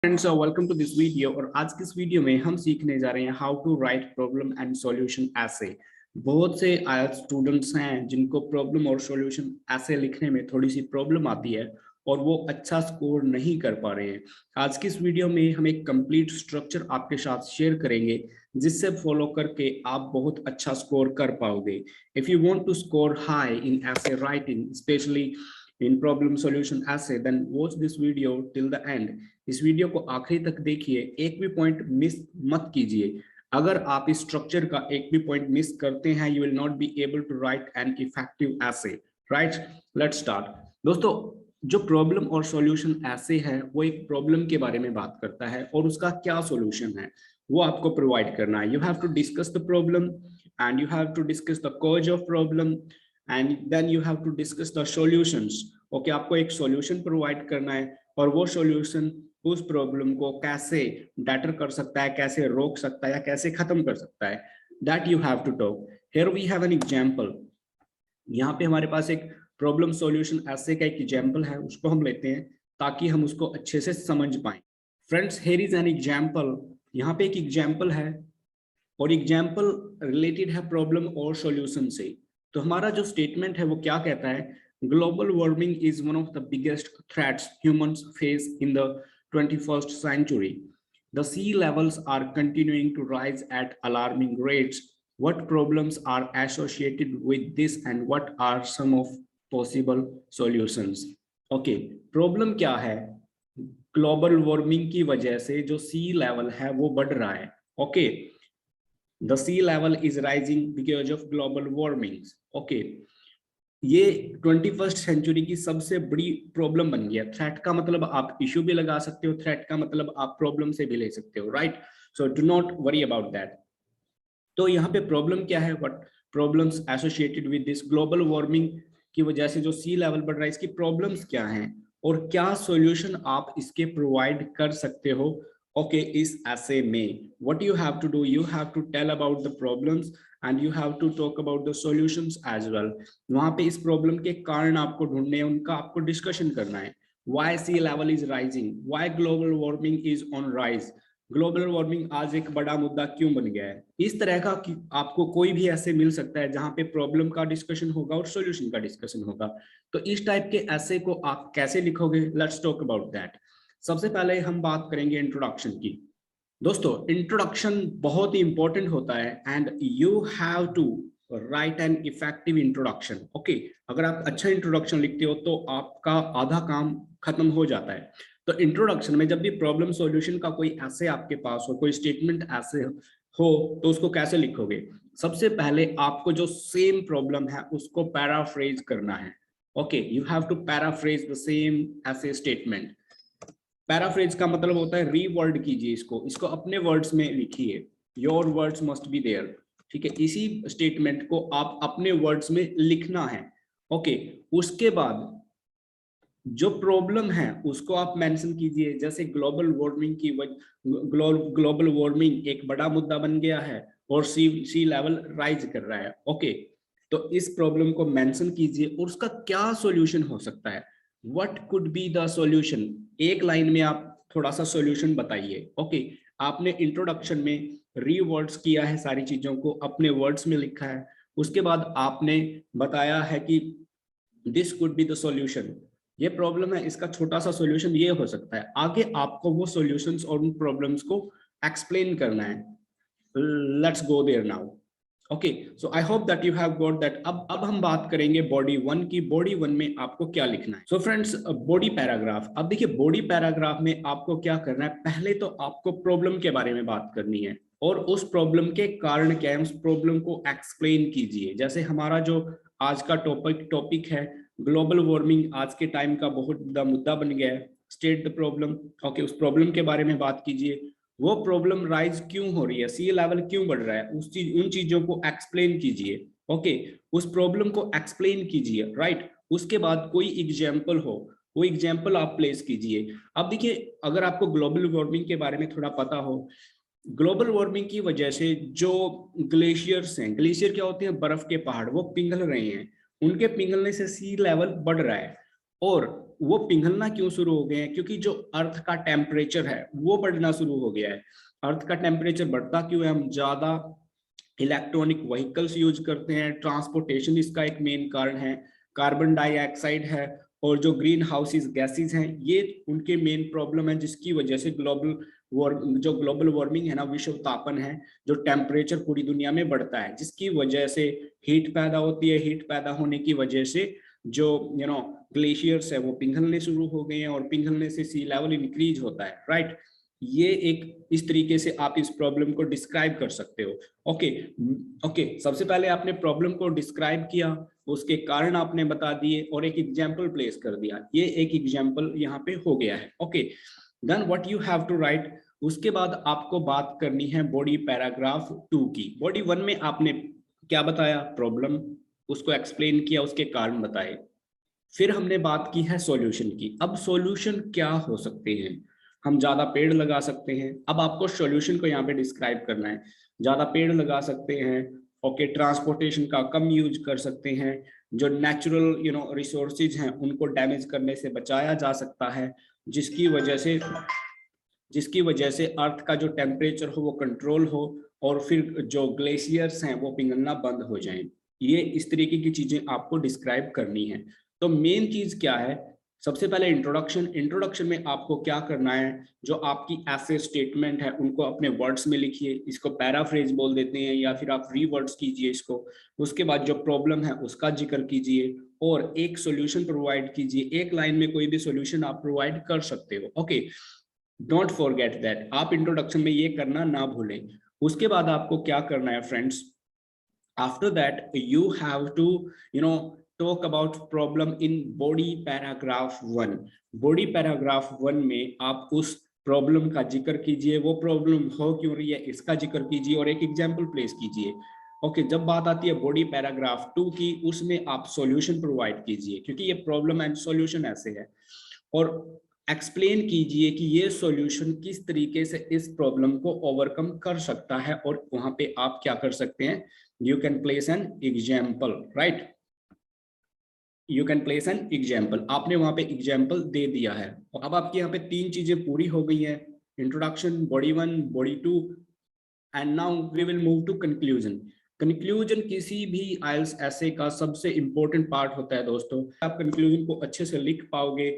Friends welcome to this video. और आज की इस वीडियो में हम सीखने जा रहे हैं how to write problem and solution essay. बहुत से आईएलटीएस स्टूडेंट्स हैं जिनको प्रॉब्लम और सॉल्यूशन ऐसे लिखने में थोड़ी सी प्रॉब्लम आती है और वो अच्छा स्कोर नहीं कर पा रहे हैं। आज की इस वीडियो में हम एक कंप्लीट स्ट्रक्चर आपके साथ शेयर करेंगे जिससे फॉलो करके आप बहुत अच्छा स्कोर कर पाओगे। If you want to score high in essay writing especially in problem solution essay, then watch this video till the end. इस वीडियो को आखिरी तक देखिए, एक भी पॉइंट मिस मत कीजिए। अगर आप इस स्ट्रक्चर का एक भी पॉइंट मिस करते हैं, you will not be able to write an effective essay. Right, let's start. दोस्तों, जो प्रॉब्लम और सॉल्यूशन ऐसे है वो एक प्रॉब्लम के बारे में बात करता है और उसका क्या सॉल्यूशन है वो आपको प्रोवाइड करना है। You have to discuss the problem and you have to discuss the cause of problem and then you have to discuss the solutions. Okay, आपको एक सॉल्यूशन प्रोवाइड करना है और वो सॉल्यूशन उस प्रॉब्लम को कैसे बेटर कर सकता है, कैसे रोक सकता है या कैसे खत्म कर सकता है, that you have to talk. Here we have an example. यहाँ पे हमारे पास एक प्रॉब्लम सॉल्यूशन ऐसे का एक एग्जांपल है, उसको हम लेते हैं ताकि हम उसको अच्छे से समझ पाए। Friends, here is an example. यहाँ पे एक एग्जांपल है और एग्जांपल रिलेटेड है प्रॉब्लम और सॉल्यूशन से। तो हमारा जो स्टेटमेंट है वो क्या कहता है? Global warming is one of the biggest threats humans face in the 21st century. The sea levels are continuing to rise at alarming rates. What problems are associated with this and what are some of possible solutions? Okay, problem क्या है? Global warming की वजह से जो सी level है वो बढ़ रहा है। Okay, the sea level is rising because of global warming. Okay, ये 21st सेंचुरी की सबसे बड़ी प्रॉब्लम बन गया। थ्रेट का मतलब आप इश्यू भी लगा सकते हो, थ्रेट का मतलब आप प्रॉब्लम से भी ले सकते हो। Right, so do not worry about that. तो यहाँ पे प्रॉब्लम क्या है? What problems associated with this global warming की वजह से जो सी लेवल बढ़ रहा है, इसकी प्रॉब्लम्स क्या हैं और क्या सॉल्यूशन आप इसके प्रोवाइड कर सकते हो। ओके, इस ऐसे में what you have to do, you have to tell about the problems and you have to talk about the solutions as well. वहां पे इस प्रॉब्लम के कारण आपको ढूंढने हैं, उनका आपको डिस्कशन करना है। Why sea level is rising, why global warming is on rise, global warming आज एक बड़ा मुद्दा क्यों बन गया है। इस तरह का कि आपको कोई भी ऐसे मिल सकता है जहां पे प्रॉब्लम का डिस्कशन होगा और सॉल्यूशन का डिस्कशन होगा। तो इस टाइप के ऐसे को आप कैसे लिखोगे, लेट्स टॉक अबाउट दैट। सबसे पहले हम बात करेंगे इंट्रोडक्शन की। दोस्तों, इंट्रोडक्शन बहुत ही इंपॉर्टेंट होता है and you have to write an effective introduction. Okay, अगर आप अच्छा इंट्रोडक्शन लिखते हो तो आपका आधा काम खत्म हो जाता है। तो इंट्रोडक्शन में जब भी प्रॉब्लम सॉल्यूशन का कोई ऐसे आपके पास हो, कोई स्टेटमेंट ऐसे हो, तो उसको कैसे लिखोगे? सबसे पहले आपको जो सेम प्रॉब्लम है उसको पैराफ्रेज करना है। Okay, you have to paraphrase the same essay statement. Paraphrase का मतलब होता है रीवर्ड कीजिए इसको, इसको अपने वर्ड्स में लिखिए। Your words must be there. ठीक है, इसी स्टेटमेंट को आप अपने वर्ड्स में लिखना है। ओके, उसके बाद जो प्रॉब्लम है उसको आप मेंशन कीजिए। जैसे ग्लोबल वार्मिंग की ग्लोबल वार्मिंग एक बड़ा मुद्दा बन गया है और सी लेवल राइज कर रहा है। ओके, तो इस प्रॉब्लम को मेंशन कीजिए और उसका क्या सॉल्यूशन हो सकता है। What could be the solution, एक लाइन में आप थोड़ा सा सॉल्यूशन बताइए। ओके, आपने इंट्रोडक्शन में रीवर्ड्स किया है, सारी चीजों को अपने वर्ड्स में लिखा है। उसके बाद आपने बताया है कि this could be the solution, ये प्रॉब्लम है, इसका छोटा सा सॉल्यूशन ये हो सकता है। आगे आपको वो सॉल्यूशंस और उन प्रॉब्लम्स को एक्सप्लेन करना है। Let's go there now. Okay, so I hope that you have got that. अब हम बात करेंगे बॉडी वन की। बॉडी वन में आपको क्या लिखना है? So friends, body paragraph. अब देखिए, बॉडी पैराग्राफ में आपको क्या करना है? पहले तो आपको प्रॉब्लम के बारे में बात करनी है और उस प्रॉब्लम के कारण क्या है, उस प्रॉब्लम को एक्सप्लेन कीजिए। जैसे हमारा जो आज का टॉपिक है ग्लोबल वार्मिंग, आज के टाइम का बहुत बड़ा मुद्दा बन गया है। State the problem. ओके, उस प्रॉब्लम के बारे में बात कीजिए। वो प्रॉब्लम राइज क्यों हो रही है, सी लेवल क्यों बढ़ रहा है, उन चीजों को एक्सप्लेन कीजिए। ओके, उस प्रॉब्लम को एक्सप्लेन कीजिए। राइट, उसके बाद कोई एग्जाम्पल हो, वो एग्जाम्पल आप प्लेस कीजिए। अब देखिए, अगर आपको ग्लोबल वार्मिंग के बारे में थोड़ा पता हो, ग्लोबल वार्मिंग की वजह से जो ग्लेशियर्स हैं, ग्लेशियर क्या होते हैं? बर्फ के पहाड़, वो पिघल रहे हैं। उनके पिघलने से सी लेवल बढ़ रहा है और वो पिघलना क्यों शुरू हो गए हैं? क्योंकि जो अर्थ का टेम्परेचर है वो बढ़ना शुरू हो गया है। अर्थ का टेम्परेचर बढ़ता क्यों है? हम ज्यादा इलेक्ट्रॉनिक व्हीकल्स यूज करते हैं, ट्रांसपोर्टेशन इसका एक मेन कारण है, कार्बन डाइऑक्साइड है, और जो ग्रीन हाउसेस गैसेस हैं ये उनके मेन प्रॉब्लम है, जिसकी वजह से जो ग्लोबल वार्मिंग है ना, विश्व तापन है, जो टेम्परेचर पूरी दुनिया में बढ़ता है, जिसकी वजह से हीट पैदा होती है। हीट पैदा होने की वजह से जो ग्लेशियर्स है वो पिघलने शुरू हो गए हैं, और पिघलने से सी लेवल इंक्रीज होता है, राइट। ये एक इस तरीके से आप इस प्रॉब्लम को डिस्क्राइब कर सकते हो। ओके, सबसे पहले आपने प्रॉब्लम को डिस्क्राइब किया, उसके कारण आपने बता दिए और एक एग्जांपल प्लेस कर दिया। ये एक एग्जांपल यहाँ पे हो गया है। Okay, then what you have to write. उसके बाद आपको बात करनी है बॉडी पैराग्राफ 2 की। बॉडी 1 में आपने क्या बताया? प्रॉब्लम, उसको एक्सप्लेन किया, उसके कारण बताए। फिर हमने बात की है सॉल्यूशन की। अब सॉल्यूशन क्या हो सकते हैं? हम ज्यादा पेड़ लगा सकते हैं। अब आपको सॉल्यूशन को यहाँ पे डिस्क्राइब करना है। ज्यादा पेड़ लगा सकते हैं, ओके, ट्रांसपोर्टेशन का कम यूज कर सकते हैं, जो नेचुरल रिसोर्सेज हैं उनको डैमेज करने से बचाया जा सकता है, जिसकी वजह से अर्थ का जो टेम्परेचर हो वो कंट्रोल हो, और फिर जो ग्लेशियर्स हैं वो पिघलना बंद हो जाएं। ये इस तरीके की चीजें आपको डिस्क्राइब करनी है। तो मेन चीज क्या है? सबसे पहले इंट्रोडक्शन में आपको क्या करना है? जो आपकी ऐसे स्टेटमेंट है उनको अपने वर्ड्स में लिखिए, इसको पैराफ्रेज बोल देते हैं, या फिर आप रीवर्ड्स कीजिए इसको। उसके बाद जो प्रॉब्लम है उसका जिक्र कीजिए, और एक सॉल्यूशन प्रोवाइड कीजिए। एक लाइन में कोई भी सॉल्यूशन आप प्रोवाइड कर सकते हो। ओके, डोंट फॉरगेट दैट, आप इंट्रोडक्शन में ये करना ना भूलें। उसके बाद आपको क्या करना है friends? After that you have to talk about problem in body paragraph 1। Body paragraph 1 में आप उस प्रॉब्लम का जिक्र कीजिए, वो प्रॉब्लम हो क्यों रही है इसका जिक्र कीजिए, और एक एग्जाम्पल प्लेस कीजिए। ओके, जब बात आती है बॉडी पैराग्राफ 2 की, उसमें आप सॉल्यूशन प्रोवाइड कीजिए, क्योंकि ये प्रॉब्लम एंड सॉल्यूशन ऐसे है, और एक्सप्लेन कीजिए कि ये सॉल्यूशन किस तरीके से इस प्रॉब्लम को ओवरकम कर सकता है, और वहां पे आप क्या कर सकते हैं? You can place an example, right. You can place an example, आपने वहां पे एग्जाम्पल दे दिया है। अब आपकी यहाँ पे 3 चीजें पूरी हो गई हैं, introduction, body 1, body 2, and now we will move to conclusion. Conclusion किसी भी आइल्स ऐसे का सबसे इंपॉर्टेंट पार्ट होता है दोस्तों। आप कंक्लूजन को अच्छे से लिख पाओगे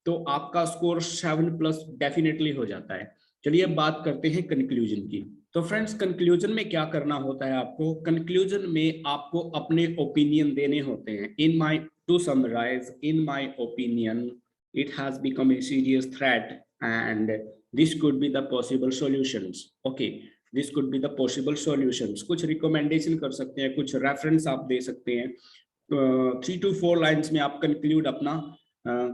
तो आपका स्कोर 7+ डेफिनेटली हो जाता है। चलिए अब बात करते हैं कंक्लूजन की। तो फ्रेंड्स, कंक्लूजन में क्या करना होता है आपको? कंक्लूजन में आपको अपने ओपिनियन देने होते हैं। To summarise, in my opinion it has become a serious threat and this could be the possible solutions. Okay, this could be the possible solutions. कुछ रिकमेंडेशन कर सकते हैं, कुछ रेफरेंस आप दे सकते हैं। 3 to 4 लाइन्स में आप कंक्लूड अपना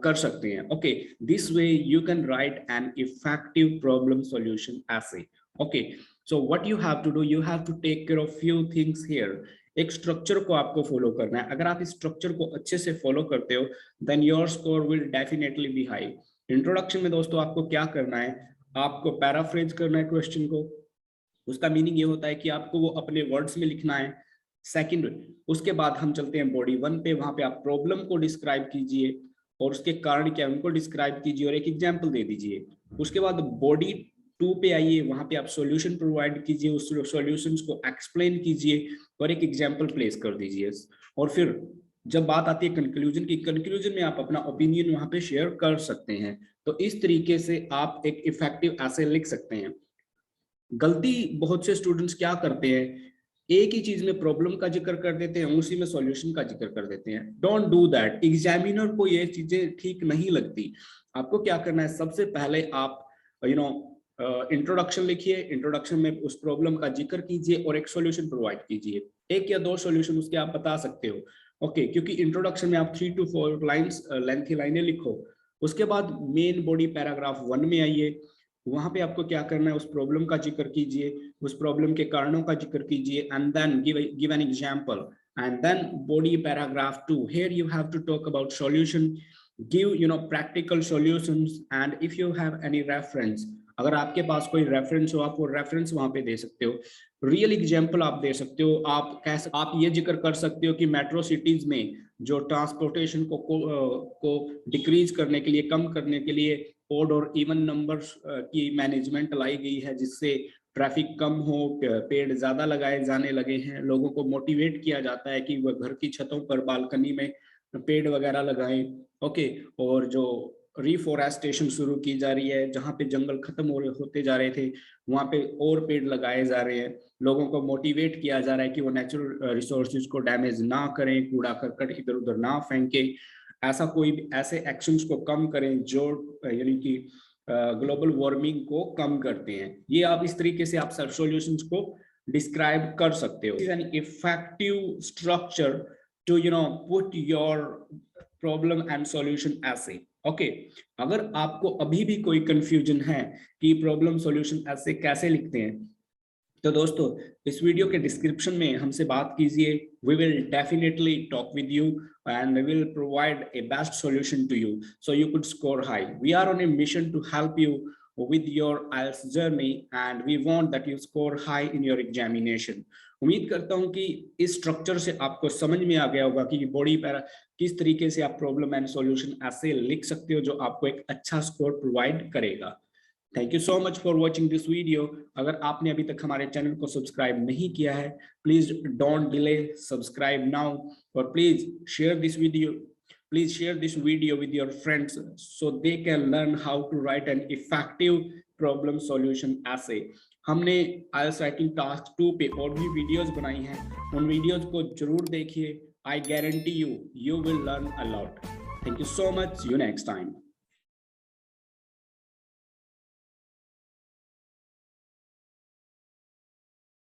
कर सकते हैं। Okay, this way you can write an effective problem solution ऐसे। Okay, so what you have to do, you have to take care of few things here. एक स्ट्रक्चर को आपको फॉलो करना है। अगर आप इस स्ट्रक्चर को अच्छे से फॉलो करते हो then your score will definitely be high. Introduction में दोस्तों आपको क्या करना है? आपको पैराफ्रेज करना है क्वेश्चन को। उसका मीनिंग ये होता है कि आपको वो अपने वर्ड्स में लिखना है। सेकंड, उसके बाद हम चलते हैं बॉडी 1 पे। वहां पे आप प्रॉब्लम को डिस्क्राइब कीजिए और उसके कारण क्या है उनको डिस्क्राइब कीजिए और एक एग्जाम्पल दे दीजिए। उसके बाद बॉडी 2 पे आइए, वहां पे आप सॉल्यूशन प्रोवाइड कीजिए, उस सॉल्यूशंस को एक्सप्लेन कीजिए और एक एग्जाम्पल प्लेस कर दीजिए। और फिर जब बात आती है कंक्लूजन की, कंक्लूजन में आप अपना ओपिनियन वहां पे शेयर कर सकते हैं। तो इस तरीके से आप एक इफेक्टिव ऐसे लिख सकते हैं। गलती बहुत से स्टूडेंट्स क्या करते हैं, एक ही चीज में प्रॉब्लम का जिक्र कर देते हैं, उसी में सॉल्यूशन का जिक्र कर देते हैं। Don't do that. एग्जामिनर को ये चीजें ठीक नहीं लगती। आपको क्या करना है, सबसे पहले आप इंट्रोडक्शन लिखिए, इंट्रोडक्शन में उस प्रॉब्लम का जिक्र कीजिए और एक सॉल्यूशन प्रोवाइड कीजिए। 1 या 2 सॉल्यूशन उसके आप बता सकते हो। ओके, क्योंकि इंट्रोडक्शन में आप 3 to 4 लाइंस लेंथी लाइनें लिखो। उसके बाद मेन बॉडी पैराग्राफ 1 में आइए, वहां पे आपको क्या करना है, उस प्रॉब्लम का जिक्र कीजिए, उस प्रॉब्लम के कारणों का जिक्र कीजिए, and then give an example. And then body paragraph 2, here you have to talk about solution, give practical solutions, and if you have any reference, अगर आपके पास कोई रेफरेंस हो आप वो रेफरेंस वहां पे दे सकते हो। रियल एग्जांपल आप दे सकते हो। आप ये जिक्र कर सकते हो कि मेट्रो सिटीज में जो ट्रांसपोर्टेशन को डिक्रीज करने के लिए, कम करने के लिए ओड और इवन नंबर्स की मैनेजमेंट लाई गई है, जिससे ट्रैफिक कम हो, पेड़ ज्यादा लगाए जाने लगे हैं, लोगों को मोटिवेट किया जाता है कि वह घर की छतों पर, बालकनी में पेड़ वगैरह लगाएं। ओके, और जो रिफोरेस्टेशन शुरू की जा रही है, जहाँ पे जंगल खत्म होते जा रहे थे वहां पे और पेड़ लगाए जा रहे हैं। लोगों को मोटिवेट किया जा रहा है कि वो नेचुरल रिसोर्सेज को डैमेज ना करें, कूड़ा करकट इधर उधर ना फेंके, ऐसे एक्शंस को कम करें जो यानी कि ग्लोबल वार्मिंग को कम करते हैं। ये आप इस तरीके से आप सर्च सॉल्यूशंस को डिस्क्राइब कर सकते हो। An effective structure to put your problem and solution ऐसे। ओके, अगर आपको अभी भी कोई कंफ्यूजन है कि प्रॉब्लम सॉल्यूशन ऐसे कैसे लिखते हैं, तो दोस्तों इस वीडियो के डिस्क्रिप्शन में हमसे बात कीजिए। We will definitely talk with you and we will provide a best solution to you so you could score high. We are on a mission to help you with your IELTS journey and we want that you score high in your examination. उम्मीद करता हूं कि इस structure से आपको समझ में आ गया होगा कि बॉडी पैरा किस तरीके से आप प्रॉब्लम एंड सॉल्यूशन ऐसे लिख सकते हो जो आपको एक अच्छा स्कोर प्रोवाइड करेगा। Thank you so much for watching this video. अगर आपने अभी तक हमारे चैनल को सब्सक्राइब नहीं किया है, please don't delay, subscribe now, और please share this video with your friends so they can learn how to write an effective problem solution essay. हमने IELTS राइटिंग टास्क 2 पे और भी वीडियोस बनाई हैं, उन वीडियोस को जरूर देखिए। I guarantee you will learn a lot. Thank you so much. See you next time.